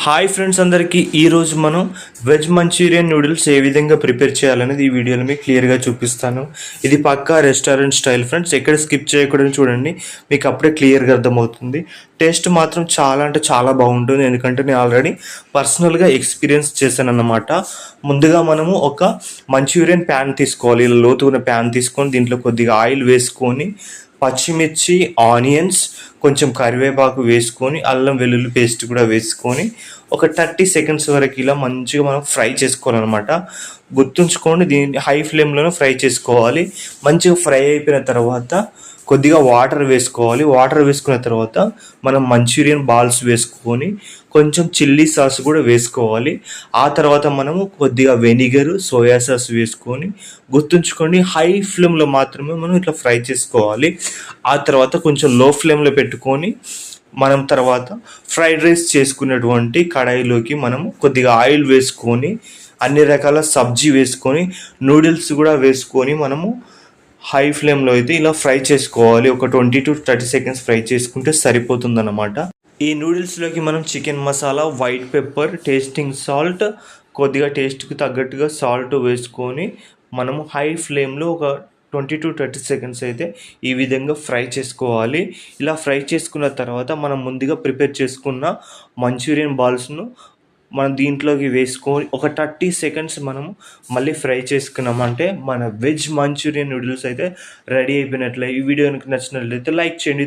Hi friends అందరికీ ఈరోజు మనం వెజ్ మంచూరియన్ నూడిల్స్ ఏ విధంగా ప్రిపేర్ చేయాలనేది ఈ వీడియోలో మీకు క్లియర్గా చూపిస్తాను. ఇది పక్కా రెస్టారెంట్ స్టైల్ ఫ్రెండ్స్, ఎక్కడ స్కిప్ చేయకూడదని చూడండి, మీకు అప్పుడే క్లియర్గా అర్థమవుతుంది. టేస్ట్ మాత్రం చాలా అంటే చాలా బాగుంటుంది, ఎందుకంటే నేను ఆల్రెడీ పర్సనల్గా ఎక్స్పీరియన్స్ చేశాను అన్నమాట. ముందుగా మనము ఒక మంచూరియన్ ప్యాన్ తీసుకోవాలి, ఇలా లోతున్న ప్యాన్ తీసుకొని దీంట్లో కొద్దిగా ఆయిల్ వేసుకొని పచ్చిమిర్చి, ఆనియన్స్, కొంచెం కరివేపాకు వేసుకొని అల్లం వెల్లుల్లి పేస్ట్ కూడా వేసుకొని ఒక 30 సెకండ్స్ వరకు ఇలా మంచిగా మనం ఫ్రై చేసుకోవాలన్నమాట. గుర్తుంచుకోండి, దీన్ని హై ఫ్లేమ్లోనే ఫ్రై చేసుకోవాలి. మంచిగా ఫ్రై అయిపోయిన తర్వాత కొద్దిగా వాటర్ వేసుకోవాలి. వాటర్ వేసుకున్న తర్వాత మనం మంచూరియన్ బాల్స్ వేసుకొని కొంచెం చిల్లీ సాస్ కూడా వేసుకోవాలి. ఆ తర్వాత మనము కొద్దిగా వెనిగర్, సోయా సాస్ వేసుకొని గుర్తుంచుకోండి, హై ఫ్లేమ్లో మాత్రమే మనం ఇట్లా ఫ్రై చేసుకోవాలి. ఆ తర్వాత కొంచెం లో ఫ్లేమ్లో పెట్టుకొని మనం తర్వాత ఫ్రైడ్ రైస్ చేసుకున్నటువంటి కడాయిలోకి మనము కొద్దిగా ఆయిల్ వేసుకొని అన్ని రకాల సబ్జీ వేసుకొని నూడిల్స్ కూడా వేసుకొని మనము హై ఫ్లేమ్లో అయితే ఇలా ఫ్రై చేసుకోవాలి. ఒక 20 to 30 సెకండ్స్ ఫ్రై చేసుకుంటే సరిపోతుందన్నమాట. ఈ నూడిల్స్లోకి మనం chicken masala, white pepper, tasting salt, కొద్దిగా టేస్ట్కి తగ్గట్టుగా సాల్ట్ వేసుకొని మనము హై ఫ్లేమ్లో ఒక 20 to 30 సెకండ్స్ అయితే ఈ విధంగా ఫ్రై చేసుకోవాలి. ఇలా ఫ్రై చేసుకున్న తర్వాత మనం ముందుగా ప్రిపేర్ చేసుకున్న మంచూరియన్ బాల్స్ను మనం దీంట్లోకి వేసుకొని ఒక 30 సెకండ్స్ మనము మళ్ళీ ఫ్రై చేసుకున్నామంటే మన వెజ్ మంచూరియన్ నూడిల్స్ అయితే రెడీ అయిపోయినట్లే. ఈ వీడియో కనుక నచ్చినట్లయితే లైక్ చేయండి.